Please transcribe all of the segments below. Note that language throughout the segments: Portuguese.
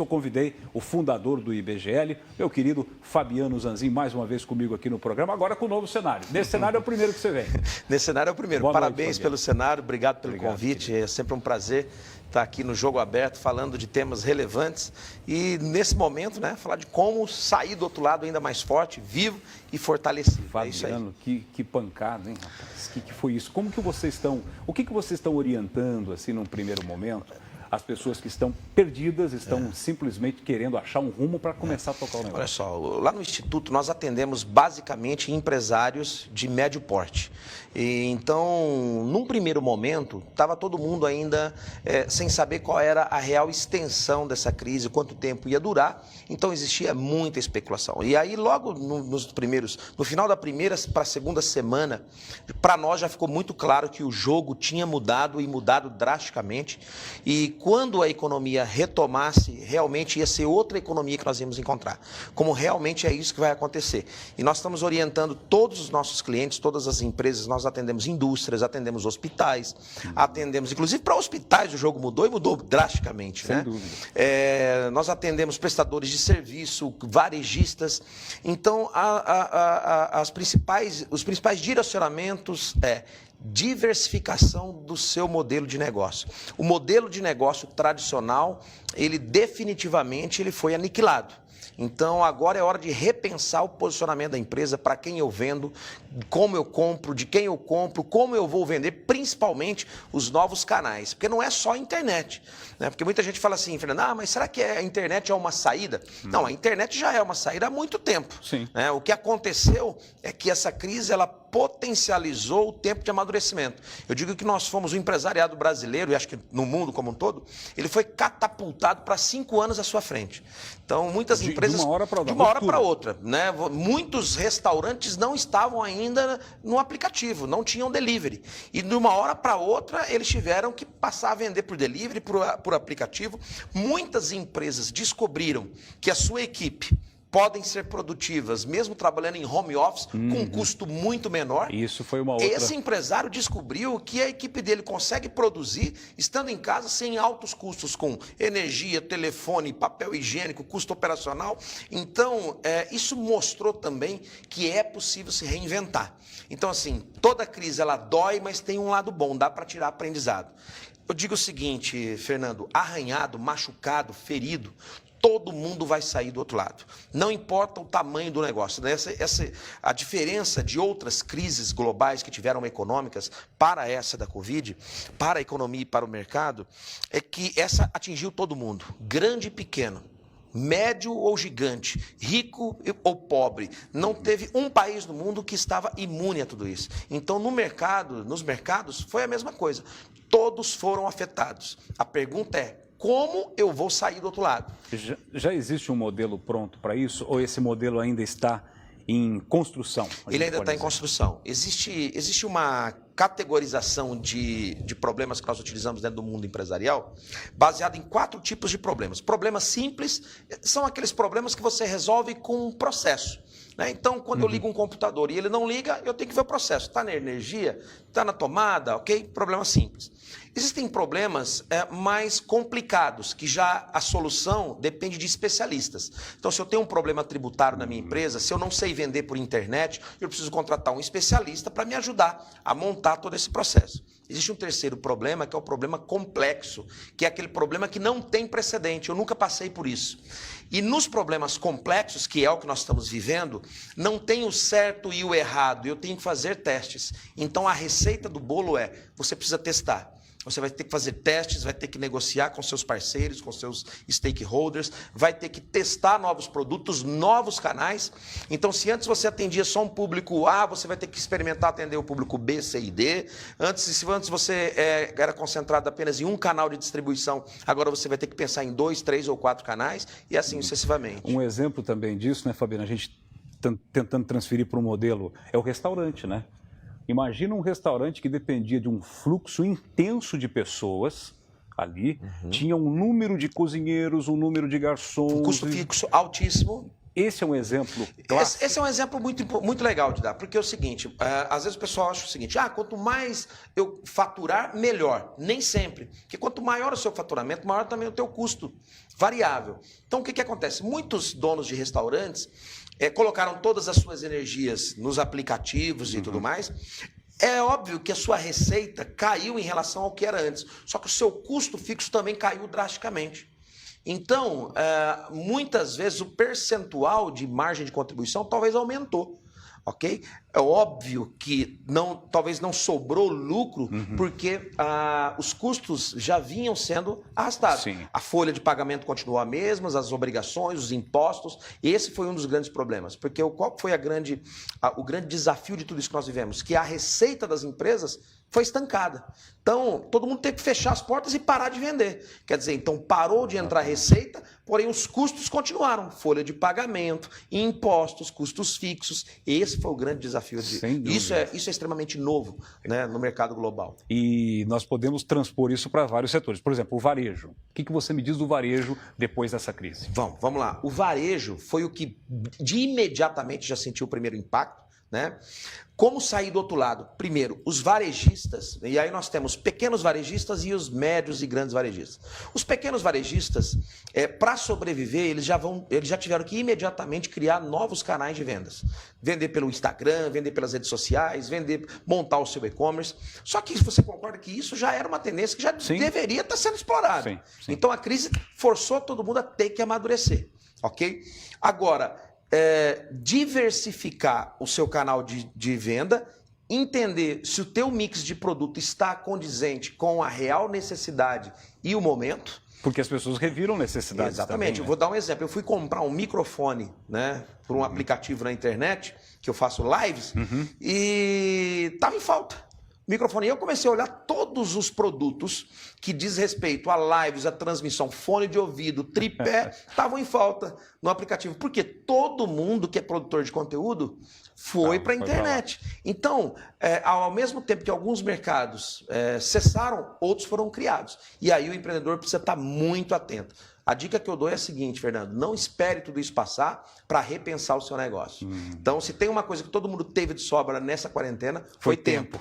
Eu convidei o fundador do IBGL, meu querido Fabiano Zanzin, mais uma vez comigo aqui no programa, agora com o novo cenário. Nesse cenário é o primeiro que você vem. Nesse cenário é o primeiro. Boa Parabéns noite, pelo cenário, obrigado pelo convite. Querido. É sempre um prazer estar aqui no Jogo Aberto, falando de temas relevantes e, nesse momento, né, falar de como sair do outro lado ainda mais forte, vivo e fortalecido. Fabiano, que pancada, hein, rapaz? Que foi isso? Como que vocês estão, o que vocês estão orientando, assim, num primeiro momento? As pessoas que estão perdidas, estão simplesmente querendo achar um rumo para começar a tocar o negócio. Olha só, lá no Instituto nós atendemos basicamente empresários de médio porte. Então, num primeiro momento, estava todo mundo ainda sem saber qual era a real extensão dessa crise, quanto tempo ia durar. Então, existia muita especulação. E aí, logo no final da primeira para a segunda semana, para nós já ficou muito claro que o jogo tinha mudado e mudado drasticamente. E quando a economia retomasse, realmente ia ser outra economia que nós íamos encontrar. Como realmente é isso que vai acontecer. E nós estamos orientando todos os nossos clientes, todas as empresas, nós atendemos indústrias, atendemos hospitais, atendemos, inclusive para hospitais o jogo mudou e mudou drasticamente. Sem né? dúvida. Nós atendemos prestadores de serviço, varejistas. Então, os principais direcionamentos diversificação do seu modelo de negócio. O modelo de negócio tradicional, ele definitivamente foi aniquilado. Então, agora é hora de repensar o posicionamento da empresa, para quem eu vendo, como eu compro, de quem eu compro, como eu vou vender, principalmente os novos canais. Porque não é só a internet. Né? Porque muita gente fala assim, Fernando, mas será que a internet é uma saída? Não, a internet já é uma saída há muito tempo. Sim. Né? O que aconteceu é que essa crise, ela potencializou o tempo de amadurecimento. Eu digo que nós fomos o empresariado brasileiro, e acho que no mundo como um todo, ele foi catapultado para 5 anos à sua frente. Então, muitas empresas... De uma hora para outra. De uma hora para outra. Né? Muitos restaurantes não estavam ainda no aplicativo, não tinham delivery. E de uma hora para outra, eles tiveram que passar a vender por delivery, por aplicativo. Muitas empresas descobriram que a sua equipe podem ser produtivas, mesmo trabalhando em home office, com um custo muito menor. Isso foi uma outra... Esse empresário descobriu que a equipe dele consegue produzir, estando em casa, sem altos custos, com energia, telefone, papel higiênico, custo operacional. Então, isso mostrou também que é possível se reinventar. Então, assim, toda crise, ela dói, mas tem um lado bom, dá para tirar aprendizado. Eu digo o seguinte, Fernando, arranhado, machucado, ferido, todo mundo vai sair do outro lado. Não importa o tamanho do negócio. A diferença de outras crises globais que tiveram econômicas para essa da Covid, para a economia e para o mercado, é que essa atingiu todo mundo, grande e pequeno, médio ou gigante, rico ou pobre. Não teve um país no mundo que estava imune a tudo isso. Então, nos mercados, foi a mesma coisa. Todos foram afetados. A pergunta é, como eu vou sair do outro lado? Já existe um modelo pronto para isso? Ou esse modelo ainda está em construção? Ele ainda está em construção. Existe uma categorização de problemas que nós utilizamos dentro do mundo empresarial, baseado em 4 tipos de problemas. Problemas simples são aqueles problemas que você resolve com um processo. Né? Então, quando eu ligo um computador e ele não liga, eu tenho que ver o processo. Está na energia? Está na tomada? Ok? Problema simples. Existem problemas mais complicados, que já a solução depende de especialistas. Então, se eu tenho um problema tributário na minha empresa, se eu não sei vender por internet, eu preciso contratar um especialista para me ajudar a montar todo esse processo. Existe um terceiro problema, que é o problema complexo, que é aquele problema que não tem precedente. Eu nunca passei por isso. E nos problemas complexos, que é o que nós estamos vivendo, não tem o certo e o errado. Eu tenho que fazer testes. Então, a receita do bolo você precisa testar. Você vai ter que fazer testes, vai ter que negociar com seus parceiros, com seus stakeholders, vai ter que testar novos produtos, novos canais. Então, se antes você atendia só um público A, você vai ter que experimentar atender o público B, C e D. Se antes você era concentrado apenas em um canal de distribuição, agora você vai ter que pensar em 2, 3 ou 4 canais e assim sucessivamente. Um exemplo também disso, né, Fabiano? A gente tentando transferir para um modelo, é o restaurante, né? Imagina um restaurante que dependia de um fluxo intenso de pessoas ali, tinha um número de cozinheiros, um número de garçons. Um custo fixo altíssimo. Esse é um exemplo clássico? Esse é um exemplo muito legal de dar, porque é o seguinte, às vezes o pessoal acha o seguinte, quanto mais eu faturar, melhor. Nem sempre, porque quanto maior o seu faturamento, maior também o teu custo variável. Então, o que acontece? Muitos donos de restaurantes colocaram todas as suas energias nos aplicativos e tudo mais. É óbvio que a sua receita caiu em relação ao que era antes, só que o seu custo fixo também caiu drasticamente. Então, muitas vezes o percentual de margem de contribuição talvez aumentou, ok? É óbvio que talvez não sobrou lucro, porque os custos já vinham sendo arrastados. Sim. A folha de pagamento continuou a mesma, as obrigações, os impostos. Esse foi um dos grandes problemas, porque qual foi o grande desafio de tudo isso que nós vivemos? Que a receita das empresas foi estancada. Então, todo mundo teve que fechar as portas e parar de vender. Quer dizer, então parou de entrar receita, porém os custos continuaram. Folha de pagamento, impostos, custos fixos. Esse foi o grande desafio. Isso é extremamente novo, né, no mercado global. E nós podemos transpor isso para vários setores. Por exemplo, o varejo. O que você me diz do varejo depois dessa crise? Vamos lá. O varejo foi o que de imediatamente já sentiu o primeiro impacto, né? Como sair do outro lado? Primeiro, os varejistas, e aí nós temos pequenos varejistas e os médios e grandes varejistas. Os pequenos varejistas, para sobreviver, eles já tiveram que imediatamente criar novos canais de vendas. Vender pelo Instagram, vender pelas redes sociais, montar o seu e-commerce. Só que você concorda que isso já era uma tendência que já deveria estar sendo explorada. Sim. Então a crise forçou todo mundo a ter que amadurecer, ok? Agora, diversificar o seu canal de venda, entender se o teu mix de produto está condizente com a real necessidade e o momento. Porque as pessoas reviram necessidades. Exatamente. Também, né? Eu vou dar um exemplo. Eu fui comprar um microfone, né, por um aplicativo na internet, que eu faço lives, e estava em falta. Microfone. E eu comecei a olhar todos os produtos que diz respeito a lives, a transmissão, fone de ouvido, tripé, estavam em falta no aplicativo. Porque todo mundo que é produtor de conteúdo foi para a internet. Então, ao mesmo tempo que alguns mercados cessaram, outros foram criados. E aí o empreendedor precisa estar muito atento. A dica que eu dou é a seguinte, Fernando, não espere tudo isso passar para repensar o seu negócio. Então, se tem uma coisa que todo mundo teve de sobra nessa quarentena, foi tempo.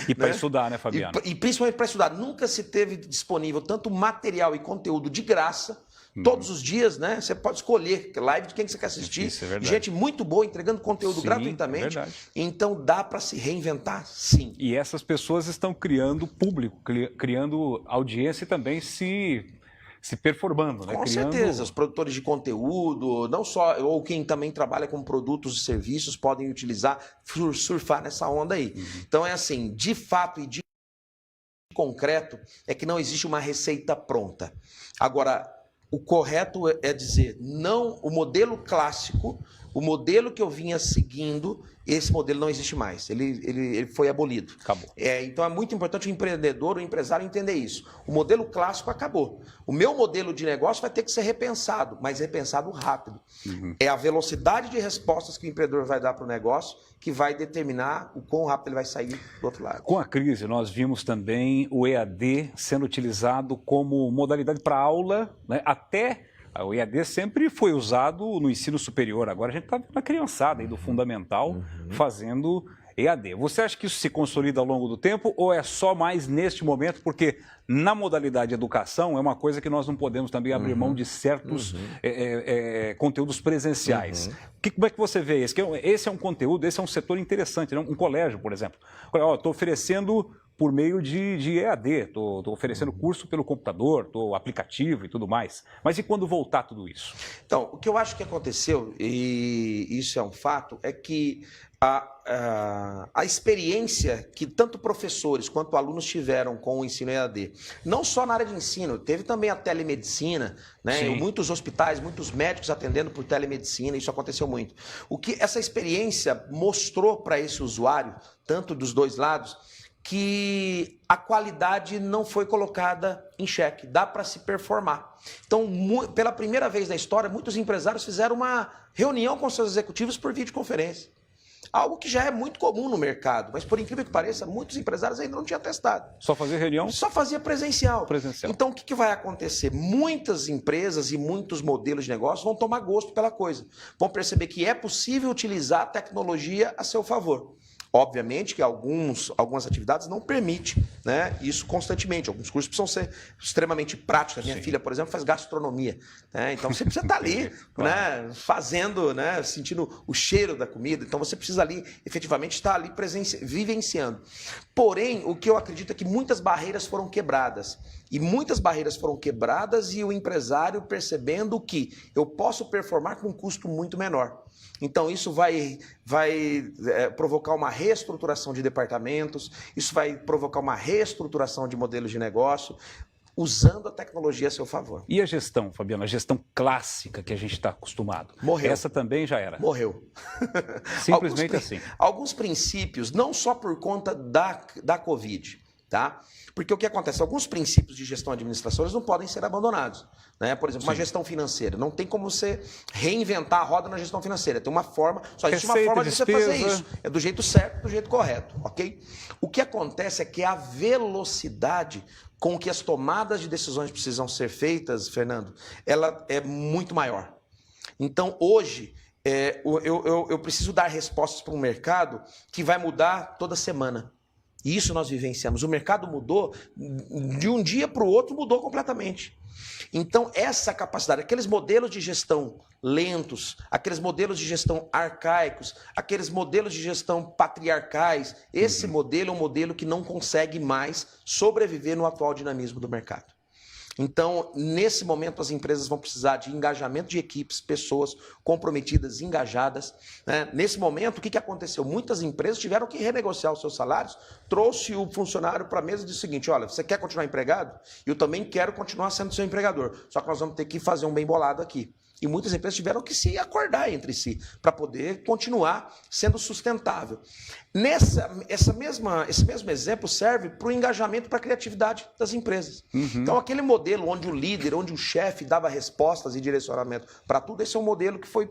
E para estudar, né, Fabiano? E principalmente para estudar. Nunca se teve disponível tanto material e conteúdo de graça, todos os dias, né? Você pode escolher live de quem você quer assistir. Isso é verdade. Gente muito boa, entregando conteúdo gratuitamente. Verdade. Então, dá para se reinventar, sim. E essas pessoas estão criando público, criando audiência e também se performando, né? Com certeza, os produtores de conteúdo, não só, ou quem também trabalha com produtos e serviços, podem utilizar, surfar nessa onda aí. Então é assim, de fato e de concreto, é que não existe uma receita pronta. Agora, o correto é dizer, não, o modelo clássico, o modelo que eu vinha seguindo, esse modelo não existe mais. Ele foi abolido. Acabou. Então é muito importante o empreendedor, o empresário entender isso. O modelo clássico acabou. O meu modelo de negócio vai ter que ser repensado, mas repensado rápido. É a velocidade de respostas que o empreendedor vai dar para o negócio que vai determinar o quão rápido ele vai sair do outro lado. Com a crise, nós vimos também o EAD sendo utilizado como modalidade para aula, né? Até o EAD sempre foi usado no ensino superior. Agora a gente está na criançada aí do fundamental fazendo EAD. Você acha que isso se consolida ao longo do tempo ou é só mais neste momento? Porque na modalidade educação é uma coisa que nós não podemos também abrir mão de certos conteúdos presenciais. Como é que você vê isso? Esse é um conteúdo, esse é um setor interessante, né? Um colégio, por exemplo. Estou oferecendo por meio de EAD, estou oferecendo curso pelo computador, aplicativo e tudo mais. Mas e quando voltar tudo isso? Então, o que eu acho que aconteceu, e isso é um fato, é que a experiência que tanto professores quanto alunos tiveram com o ensino EAD, não só na área de ensino, teve também a telemedicina, né? Muitos hospitais, muitos médicos atendendo por telemedicina, isso aconteceu muito. O que essa experiência mostrou para esse usuário, tanto dos dois lados, que a qualidade não foi colocada em xeque, dá para se performar. Então, pela primeira vez na história, muitos empresários fizeram uma reunião com seus executivos por videoconferência. Algo que já é muito comum no mercado, mas por incrível que pareça, muitos empresários ainda não tinham testado. Só fazia reunião? Só fazia presencial. Então, o que vai acontecer? Muitas empresas e muitos modelos de negócio vão tomar gosto pela coisa. Vão perceber que é possível utilizar a tecnologia a seu favor. Obviamente que algumas atividades não permitem, né, isso constantemente. Alguns cursos precisam ser extremamente práticos. A minha filha, por exemplo, faz gastronomia. Né? Então, você precisa estar ali, né, fazendo, né, sentindo o cheiro da comida. Então, você precisa ali, efetivamente, estar ali vivenciando. Porém, o que eu acredito é que muitas barreiras foram quebradas. E muitas barreiras foram quebradas e o empresário percebendo que eu posso performar com um custo muito menor. Então, isso vai provocar uma reestruturação de departamentos, isso vai provocar uma reestruturação de modelos de negócio, usando a tecnologia a seu favor. E a gestão, Fabiano, a gestão clássica que a gente está acostumado? Morreu. Essa também já era? Morreu. Simplesmente assim. Alguns princípios, não só por conta da Covid, tá? Porque o que acontece? Alguns princípios de gestão e administração eles não podem ser abandonados. Né? Por exemplo, uma gestão financeira. Não tem como você reinventar a roda na gestão financeira. Tem uma forma, só existe uma forma de você fazer isso. É do jeito certo, do jeito correto, ok? O que acontece é que a velocidade com que as tomadas de decisões precisam ser feitas, Fernando, ela é muito maior. Então, hoje, eu preciso dar respostas para um mercado que vai mudar toda semana. E isso nós vivenciamos. O mercado mudou, de um dia para o outro mudou completamente. Então, essa capacidade, aqueles modelos de gestão lentos, aqueles modelos de gestão arcaicos, aqueles modelos de gestão patriarcais, esse modelo é um modelo que não consegue mais sobreviver no atual dinamismo do mercado. Então, nesse momento, as empresas vão precisar de engajamento de equipes, pessoas comprometidas, engajadas. Né? Nesse momento, o que aconteceu? Muitas empresas tiveram que renegociar os seus salários, trouxe o funcionário para a mesa e disse o seguinte, olha, você quer continuar empregado? Eu também quero continuar sendo seu empregador, só que nós vamos ter que fazer um bem bolado aqui. E muitas empresas tiveram que se acordar entre si para poder continuar sendo sustentável. Esse mesmo exemplo serve para o engajamento, para a criatividade das empresas. Então, aquele modelo onde o líder, onde o chefe dava respostas e direcionamento para tudo, esse é um modelo que foi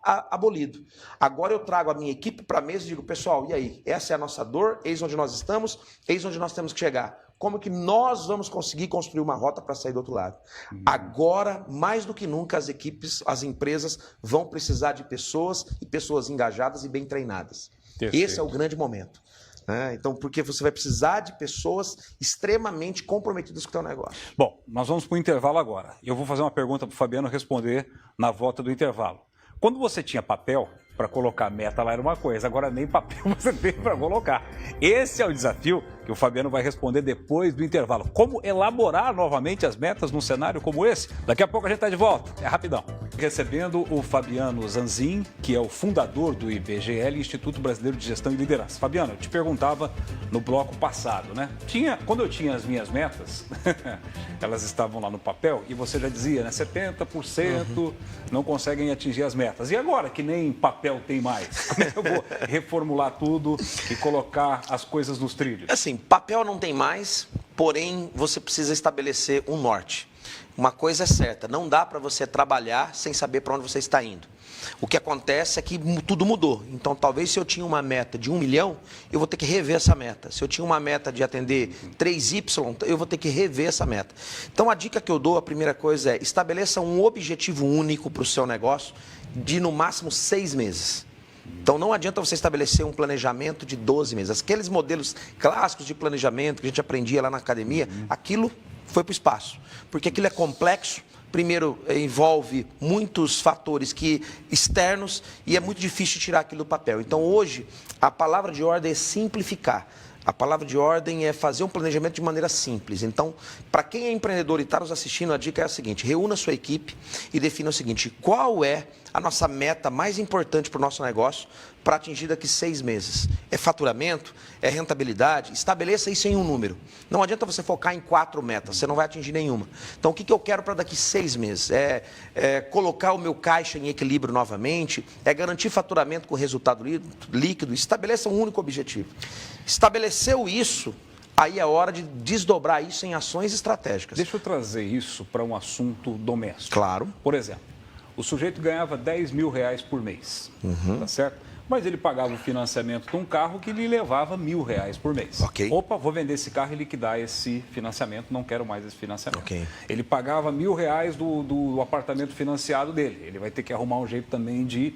abolido. Agora eu trago a minha equipe para a mesa e digo, pessoal, e aí? Essa é a nossa dor, eis onde nós estamos, eis onde nós temos que chegar. Como que nós vamos conseguir construir uma rota para sair do outro lado? Agora, mais do que nunca, as equipes, as empresas vão precisar de pessoas e pessoas engajadas e bem treinadas. Perfeito. Esse é o grande momento. Né? Então, porque você vai precisar de pessoas extremamente comprometidas com o teu negócio. Bom, nós vamos para o intervalo agora. Eu vou fazer uma pergunta para o Fabiano responder na volta do intervalo. Quando você tinha papel para colocar a meta lá era uma coisa, agora nem papel você tem para colocar. Esse é o desafio que o Fabiano vai responder depois do intervalo. Como elaborar novamente as metas num cenário como esse? Daqui a pouco a gente está de volta. É rapidão. Recebendo o Fabiano Zanzin, que é o fundador do IBGL, Instituto Brasileiro de Gestão e Liderança. Fabiano, eu te perguntava no bloco passado, né? Quando eu tinha as minhas metas, elas estavam lá no papel e você já dizia, né? 70% não conseguem atingir as metas. E agora que nem papel tem mais? Como é que eu vou reformular tudo e colocar as coisas nos trilhos? Assim, papel não tem mais, porém você precisa estabelecer um norte. Uma coisa é certa, não dá para você trabalhar sem saber para onde você está indo. O que acontece é que tudo mudou. Então, talvez se eu tinha uma meta de 1 milhão, eu vou ter que rever essa meta. Se eu tinha uma meta de atender 3Y, eu vou ter que rever essa meta. Então, a dica que eu dou, a primeira coisa é estabeleça um objetivo único para o seu negócio de, no máximo, 6 meses. Então, não adianta você estabelecer um planejamento de 12 meses. Aqueles modelos clássicos de planejamento que a gente aprendia lá na academia, aquilo foi para o espaço. Porque aquilo é complexo. Primeiro, envolve muitos fatores externos e é muito difícil tirar aquilo do papel. Então, hoje, a palavra de ordem é simplificar. A palavra de ordem é fazer um planejamento de maneira simples. Então, para quem é empreendedor e está nos assistindo, a dica é a seguinte: reúna a sua equipe e defina o seguinte: qual é a nossa meta mais importante para o nosso negócio para atingir daqui 6 meses? É faturamento? É rentabilidade? Estabeleça isso em um número. Não adianta você focar em 4 metas, você não vai atingir nenhuma. Então, o que eu quero para daqui 6 meses? É colocar o meu caixa em equilíbrio novamente, é garantir faturamento com resultado líquido. Estabeleça um único objetivo. Estabeleceu isso, aí é hora de desdobrar isso em ações estratégicas. Deixa eu trazer isso para um assunto doméstico. Claro. Por exemplo, o sujeito ganhava 10 mil reais por mês, tá certo? Mas ele pagava o financiamento de um carro que lhe levava R$1.000 por mês. Ok. Opa, vou vender esse carro e liquidar esse financiamento, não quero mais esse financiamento. Ok. Ele pagava R$1.000 do apartamento financiado dele. Ele vai ter que arrumar um jeito também de...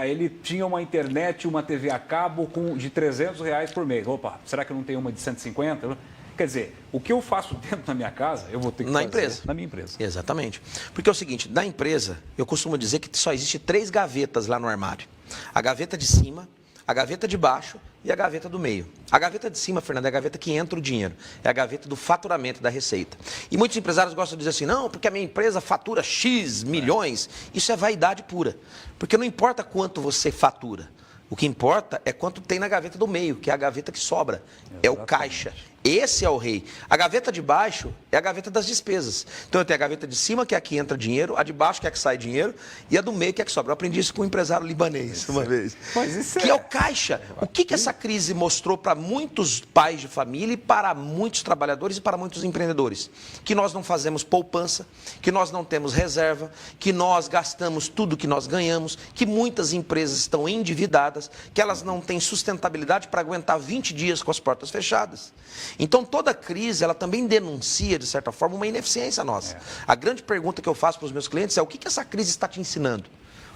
ele tinha uma internet, uma TV a cabo de R$300 por mês. Opa, será que eu não tenho uma de 150? Quer dizer, o que eu faço dentro da minha casa, eu vou ter que fazer na minha empresa. Exatamente. Porque é o seguinte, na empresa, eu costumo dizer que só existe 3 gavetas lá no armário. A gaveta de cima, a gaveta de baixo e a gaveta do meio. A gaveta de cima, Fernando, é a gaveta que entra o dinheiro. É a gaveta do faturamento, da receita. E muitos empresários gostam de dizer assim, não, porque a minha empresa fatura X milhões. Isso é vaidade pura. Porque não importa quanto você fatura. O que importa é quanto tem na gaveta do meio, que é a gaveta que sobra. Exatamente. É o caixa. Esse é o rei. A gaveta de baixo é a gaveta das despesas. Então eu tenho a gaveta de cima, que é a que entra dinheiro, a de baixo, que é a que sai dinheiro, e a do meio, que é a que sobra. Eu aprendi isso com um empresário libanês uma vez. Mas isso que é o caixa. O que essa crise mostrou para muitos pais de família e para muitos trabalhadores e para muitos empreendedores? Que nós não fazemos poupança, que nós não temos reserva, que nós gastamos tudo que nós ganhamos, que muitas empresas estão endividadas, que elas não têm sustentabilidade para aguentar 20 dias com as portas fechadas. Então, toda crise, ela também denuncia, de certa forma, uma ineficiência nossa. A grande pergunta que eu faço para os meus clientes é: o que essa crise está te ensinando?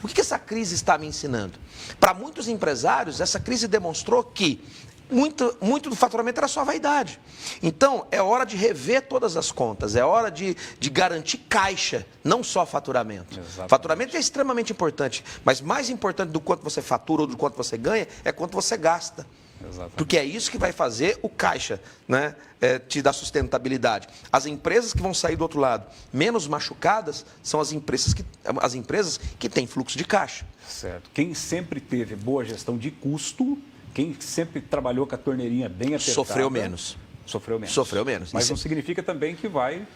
O que essa crise está me ensinando? Para muitos empresários, essa crise demonstrou que muito do faturamento era só vaidade. Então, é hora de rever todas as contas, é hora de garantir caixa, não só faturamento. Exatamente. Faturamento é extremamente importante, mas mais importante do quanto você fatura ou do quanto você ganha é quanto você gasta. Exatamente. Porque é isso que vai fazer o caixa, né, te dar sustentabilidade. As empresas que vão sair do outro lado menos machucadas são as empresas que têm fluxo de caixa. Certo. Quem sempre teve boa gestão de custo, quem sempre trabalhou com a torneirinha bem apertada... Sofreu menos. Sofreu menos. Mas isso não significa também que vai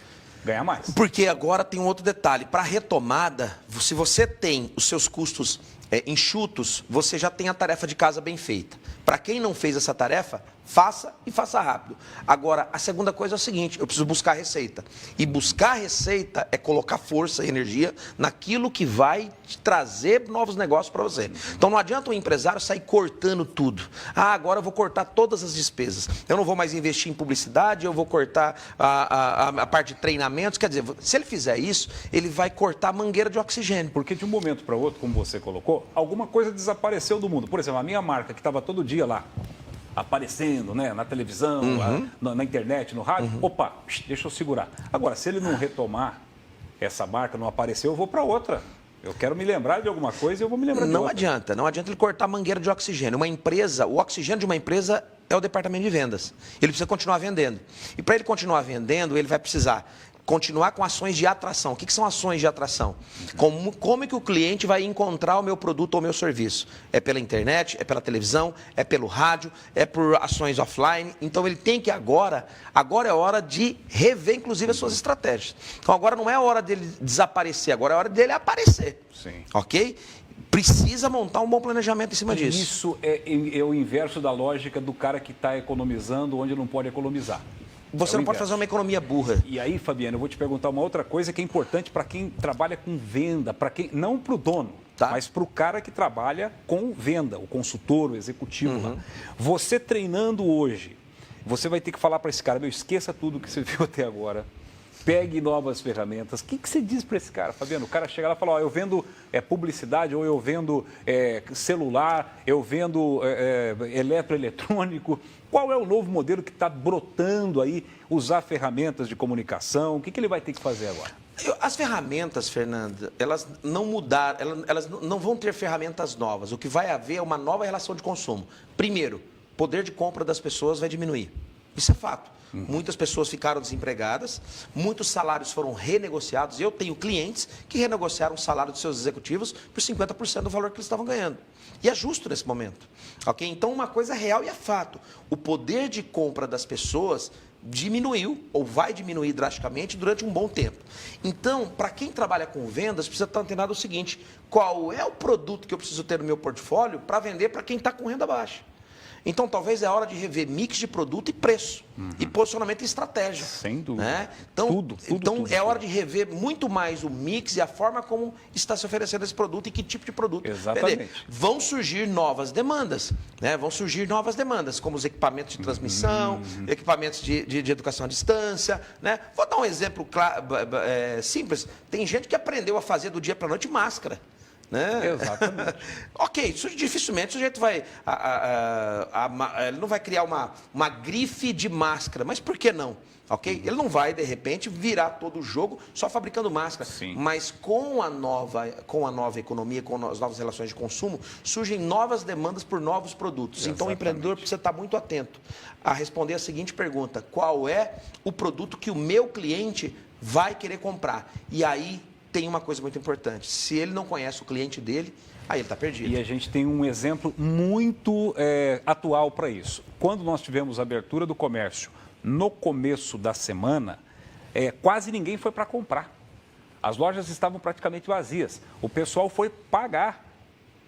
ganhar mais. Porque agora tem um outro detalhe. Para a retomada, se você tem os seus custos enxutos, você já tem a tarefa de casa bem feita. Para quem não fez essa tarefa, faça e faça rápido. Agora, a segunda coisa é o seguinte: eu preciso buscar receita. E buscar receita é colocar força e energia naquilo que vai te trazer novos negócios para você. Então não adianta um empresário sair cortando tudo. Agora eu vou cortar todas as despesas. Eu não vou mais investir em publicidade, eu vou cortar a parte de treinamentos. Quer dizer, se ele fizer isso, ele vai cortar a mangueira de oxigênio. Porque de um momento para outro, como você colocou, alguma coisa desapareceu do mundo. Por exemplo, a minha marca, que estava todo dia lá, aparecendo, né, na televisão, na internet, no rádio, opa, deixa eu segurar. Agora, se ele não retomar essa marca, não aparecer, eu vou para outra. Eu quero me lembrar de alguma coisa e eu vou me lembrar de outra. Não adianta ele cortar a mangueira de oxigênio. O oxigênio de uma empresa é o departamento de vendas. Ele precisa continuar vendendo. E para ele continuar vendendo, ele vai precisar continuar com ações de atração. O que são ações de atração? Como é que o cliente vai encontrar o meu produto ou o meu serviço? É pela internet, é pela televisão, é pelo rádio, é por ações offline. Então ele tem que agora é hora de rever, inclusive, as suas estratégias. Então agora não é a hora dele desaparecer, agora é a hora dele aparecer. Sim. Ok? Precisa montar um bom planejamento em cima disso. Isso é o inverso da lógica do cara que está economizando onde não pode economizar. Você não pode fazer uma economia burra. E aí, Fabiano, eu vou te perguntar uma outra coisa que é importante para quem trabalha com venda, para quem não para o dono, mas para o cara que trabalha com venda, o consultor, o executivo. Lá. Você treinando hoje, você vai ter que falar para esse cara: esqueça tudo que você viu até agora. Pegue novas ferramentas. O que você diz para esse cara, Fabiano? O cara chega lá e fala: eu vendo publicidade, ou eu vendo celular, eu vendo eletroeletrônico. Qual é o novo modelo que está brotando aí? Usar ferramentas de comunicação. O que ele vai ter que fazer agora? As ferramentas, Fernanda, elas não mudaram, elas não vão ter ferramentas novas. O que vai haver é uma nova relação de consumo. Primeiro, o poder de compra das pessoas vai diminuir. Isso é fato. Muitas pessoas ficaram desempregadas, muitos salários foram renegociados. Eu tenho clientes que renegociaram o salário dos seus executivos por 50% do valor que eles estavam ganhando. E é justo nesse momento. Okay? Então, uma coisa é real e é fato. O poder de compra das pessoas diminuiu ou vai diminuir drasticamente durante um bom tempo. Então, para quem trabalha com vendas, precisa estar antenado o seguinte: qual é o produto que eu preciso ter no meu portfólio para vender para quem está com renda baixa? Então, talvez é hora de rever mix de produto e preço. E posicionamento e estratégia. Sem dúvida. Né? Então, Tudo, é hora de rever muito mais o mix e a forma como está se oferecendo esse produto e que tipo de produto. Exatamente. Vão surgir novas demandas. Né? Vão surgir novas demandas, como os equipamentos de transmissão, equipamentos de educação à distância. Né? Vou dar um exemplo simples. Tem gente que aprendeu a fazer do dia para a noite máscara. Né? Exatamente. Ok, dificilmente o sujeito vai. Ele não vai criar uma grife de máscara, mas por que não? Ok? Ele não vai, de repente, virar todo o jogo só fabricando máscara. Sim. Mas com a nova economia, com as novas relações de consumo, surgem novas demandas por novos produtos. Exatamente. Então o empreendedor precisa estar muito atento a responder a seguinte pergunta: qual é o produto que o meu cliente vai querer comprar? E aí tem uma coisa muito importante: se ele não conhece o cliente dele, aí ele está perdido. E a gente tem um exemplo muito atual para isso. Quando nós tivemos a abertura do comércio no começo da semana, quase ninguém foi para comprar. As lojas estavam praticamente vazias. O pessoal foi pagar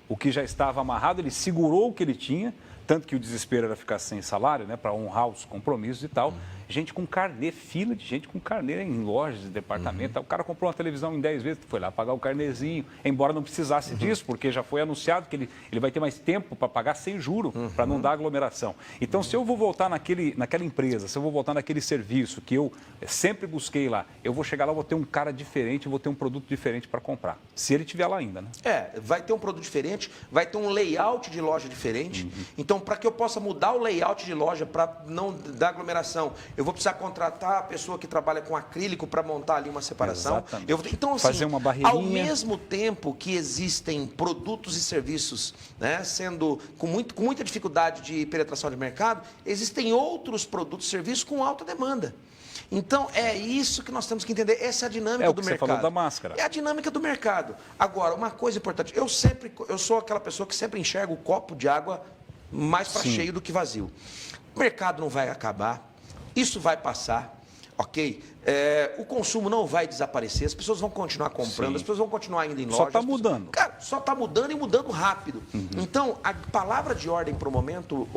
o que já estava amarrado, ele segurou o que ele tinha, tanto que o desespero era ficar sem salário, né, para honrar os compromissos e tal. Gente com carnê, fila de gente com carnê em lojas de departamento. O cara comprou uma televisão em 10 vezes, foi lá pagar o carnezinho, embora não precisasse disso, porque já foi anunciado que ele vai ter mais tempo para pagar sem juro, para não dar aglomeração. Então, se eu vou voltar naquela empresa, se eu vou voltar naquele serviço que eu sempre busquei lá, eu vou chegar lá, vou ter um cara diferente, vou ter um produto diferente para comprar. Se ele estiver lá ainda, né? Vai ter um produto diferente, vai ter um layout de loja diferente. Então, para que eu possa mudar o layout de loja, para não dar aglomeração, eu vou precisar contratar a pessoa que trabalha com acrílico para montar ali uma separação. Então, assim, fazer uma barreirinha. Ao mesmo tempo que existem produtos e serviços, né, sendo com muita dificuldade de penetração de mercado, existem outros produtos e serviços com alta demanda. Então, é isso que nós temos que entender. Essa é a dinâmica do mercado. Você falou da máscara. É a dinâmica do mercado. Agora, uma coisa importante, eu sou aquela pessoa que sempre enxerga o copo de água mais para cheio do que vazio. O mercado não vai acabar. Isso vai passar, ok? O consumo não vai desaparecer, as pessoas vão continuar comprando, as pessoas vão continuar indo em lojas. Só está mudando. Cara, só está mudando e mudando rápido. Então, a palavra de ordem para o momento,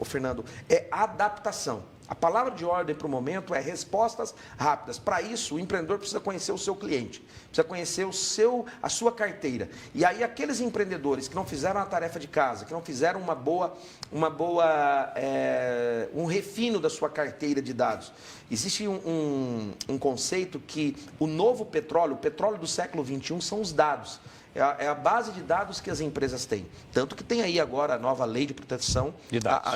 Fernando, é adaptação. A palavra de ordem para o momento é respostas rápidas. Para isso, o empreendedor precisa conhecer o seu cliente, precisa conhecer a sua carteira. E aí, aqueles empreendedores que não fizeram a tarefa de casa, que não fizeram um refino da sua carteira de dados. Existe um conceito que o novo petróleo, o petróleo do século XXI, são os dados. É a base de dados que as empresas têm. Tanto que tem aí agora a nova lei de proteção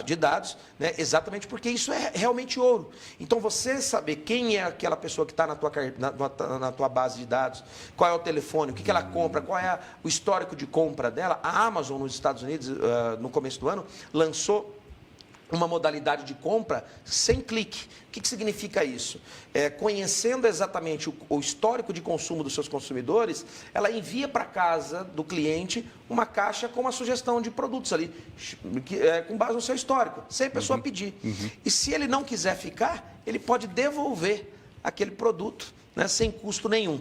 de dados, né? Exatamente porque isso é realmente ouro. Então, você saber quem é aquela pessoa que está na tua base de dados, qual é o telefone, o que ela compra, qual é o histórico de compra dela. A Amazon, nos Estados Unidos, no começo do ano, lançou uma modalidade de compra sem clique. O que significa isso? Conhecendo exatamente o histórico de consumo dos seus consumidores, ela envia para casa do cliente uma caixa com uma sugestão de produtos ali, com base no seu histórico, sem a pessoa pedir. E se ele não quiser ficar, ele pode devolver aquele produto, né, sem custo nenhum.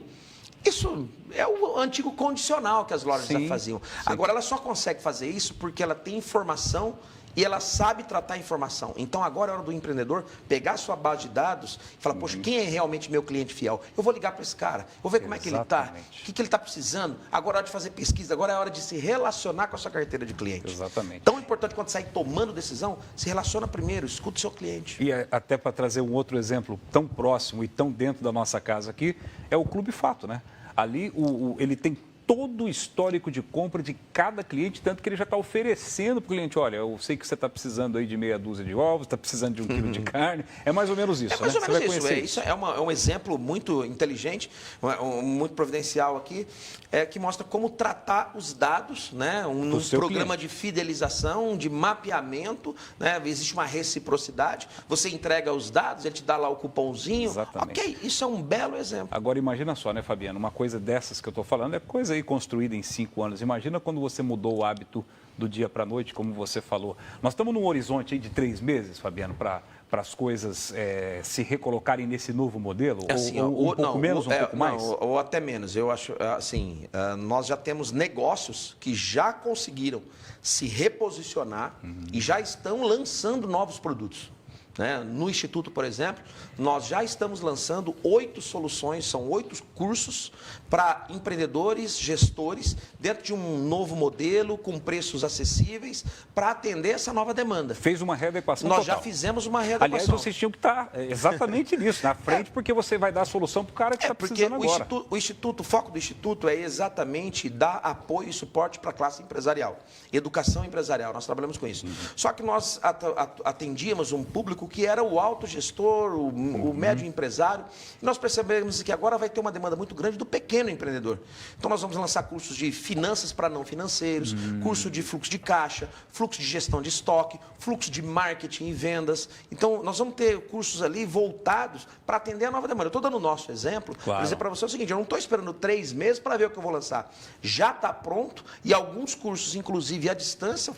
Isso é o antigo condicional que as lojas já faziam. Agora, ela só consegue fazer isso porque ela tem informação e ela sabe tratar a informação. Então, agora é hora do empreendedor pegar a sua base de dados e falar, poxa, quem é realmente meu cliente fiel? Eu vou ligar para esse cara, vou ver como é que ele está, o que ele está precisando. Agora é hora de fazer pesquisa, agora é hora de se relacionar com a sua carteira de clientes. Exatamente. Tão importante quando sair tomando decisão, se relaciona primeiro, escuta o seu cliente. E até para trazer um outro exemplo tão próximo e tão dentro da nossa casa aqui, é o Clube Fato, né? Ali ele tem todo o histórico de compra de cada cliente, tanto que ele já está oferecendo para o cliente, olha, eu sei que você está precisando aí de meia dúzia de ovos, está precisando de 1 quilo de carne, é mais ou menos isso, É mais ou né? menos isso. Isso é um exemplo muito inteligente, muito providencial aqui, que mostra como tratar os dados, né? Um programa de fidelização, de mapeamento, né? Existe uma reciprocidade, você entrega os dados, ele te dá lá o cupomzinho. Exatamente. Ok, isso é um belo exemplo. Agora imagina só, né, Fabiano, uma coisa dessas que eu estou falando é coisa aí construída em 5 anos. Imagina quando você mudou o hábito do dia para a noite, como você falou. Nós estamos num horizonte aí de 3 meses, Fabiano, para para as coisas se recolocarem nesse novo modelo? Assim, ou um pouco menos, um pouco mais? Não, ou até menos. Eu acho, assim, nós já temos negócios que já conseguiram se reposicionar e já estão lançando novos produtos. Né? No Instituto, por exemplo, nós já estamos lançando 8 soluções, são 8 cursos para empreendedores, gestores, dentro de um novo modelo, com preços acessíveis, para atender essa nova demanda. Fez uma readequação Nós total. já fizemos uma readequação. Aliás, vocês tinham que estar exatamente nisso, na frente, porque você vai dar a solução para o cara que está precisando agora. O foco do Instituto é exatamente dar apoio e suporte para a classe empresarial, educação empresarial, nós trabalhamos com isso. Só que nós atendíamos um público que era o autogestor, o médio empresário, e nós percebemos que agora vai ter uma demanda muito grande do pequeno empreendedor. Então nós vamos lançar cursos de finanças para não financeiros, curso de fluxo de caixa, fluxo de gestão de estoque, fluxo de marketing e vendas. Então nós vamos ter cursos ali voltados para atender a nova demanda. Eu estou dando o nosso exemplo, para dizer para você o seguinte, eu não estou esperando 3 meses para ver o que eu vou lançar. Já está pronto e alguns cursos, inclusive à distância,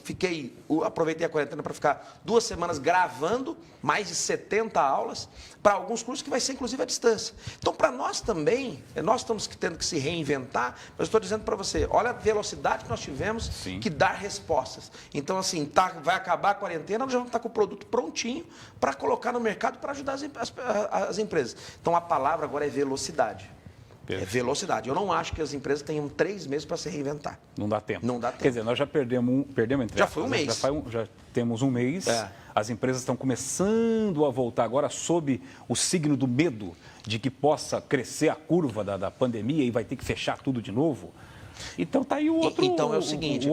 aproveitei a quarentena para ficar 2 semanas gravando mais de 70 aulas, para alguns cursos que vai ser inclusive à distância. Então, para nós também, nós estamos tendo que se reinventar, mas eu estou dizendo para você, olha a velocidade que nós tivemos que dar respostas. Então, assim, vai acabar a quarentena, nós já vamos estar com o produto prontinho para colocar no mercado para ajudar as empresas. Então, a palavra agora é velocidade. É velocidade. Eu não acho que as empresas tenham 3 meses para se reinventar. Não dá tempo. Não dá tempo. Quer dizer, nós já perdemos entre já foi um mês. Já temos um mês. As empresas estão começando a voltar agora sob o signo do medo de que possa crescer a curva da pandemia e vai ter que fechar tudo de novo. Então está aí o outro. Então é o seguinte,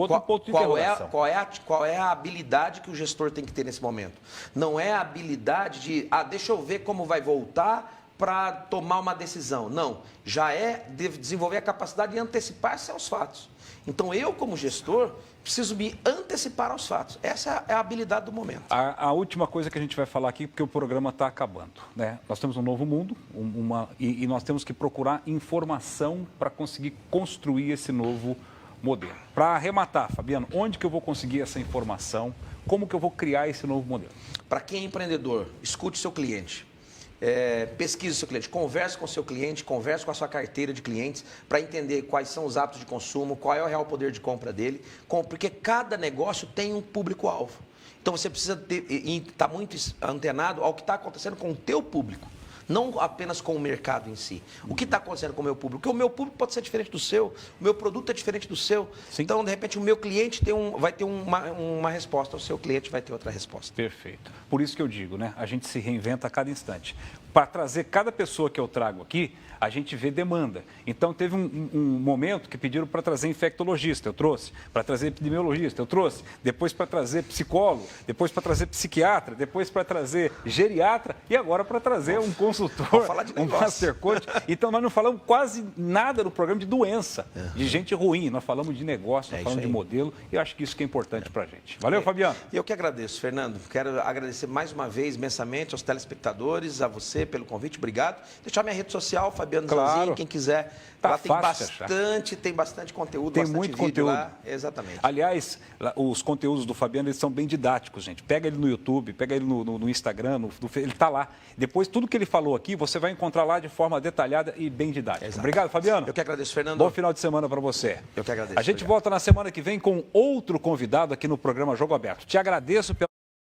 qual é a habilidade que o gestor tem que ter nesse momento? Não é a habilidade de, deixa eu ver como vai voltar para tomar uma decisão. Não, já é desenvolver a capacidade de antecipar-se aos fatos. Então, eu, como gestor, preciso me antecipar aos fatos. Essa é a habilidade do momento. A última coisa que a gente vai falar aqui, porque o programa está acabando. Né? Nós temos um novo mundo e nós temos que procurar informação para conseguir construir esse novo modelo. Para arrematar, Fabiano, onde que eu vou conseguir essa informação? Como que eu vou criar esse novo modelo? Para quem é empreendedor, escute seu cliente. Pesquise o seu cliente, converse com o seu cliente, converse com a sua carteira de clientes para entender quais são os hábitos de consumo, qual é o real poder de compra dele, porque cada negócio tem um público-alvo. Então você precisa estar muito antenado ao que está acontecendo com o teu público. Não apenas com o mercado em si. O que está acontecendo com o meu público? Porque o meu público pode ser diferente do seu, o meu produto é diferente do seu. Sim. Então, de repente, o meu cliente vai ter uma resposta, o seu cliente vai ter outra resposta. Perfeito. Por isso que eu digo, né? A gente se reinventa a cada instante. Para trazer cada pessoa que eu trago aqui, a gente vê demanda. Então, teve um momento que pediram para trazer infectologista, eu trouxe. Para trazer epidemiologista, eu trouxe. Depois para trazer psicólogo, depois para trazer psiquiatra, depois para trazer geriatra e agora para trazer um consultor, um master coach. Então, nós não falamos quase nada no programa de doença, de gente ruim. Nós falamos de negócio, nós falamos de modelo e eu acho que isso que é importante para a gente. Valeu, Fabiano? Eu que agradeço, Fernando. Quero agradecer mais uma vez, imensamente, aos telespectadores, a você pelo convite. Obrigado. Deixar minha rede social, Fabiano Zanzin, quem quiser. Lá tem bastante conteúdo, tem bastante muito vídeo conteúdo lá. Exatamente. Aliás, os conteúdos do Fabiano eles são bem didáticos, gente. Pega ele no YouTube, pega ele no Instagram, ele está lá. Depois, tudo que ele falou aqui, você vai encontrar lá de forma detalhada e bem didática. Exato. Obrigado, Fabiano. Eu que agradeço, Fernando. Bom final de semana para você. Eu que agradeço. A gente volta na semana que vem com outro convidado aqui no programa Jogo Aberto. Te agradeço pela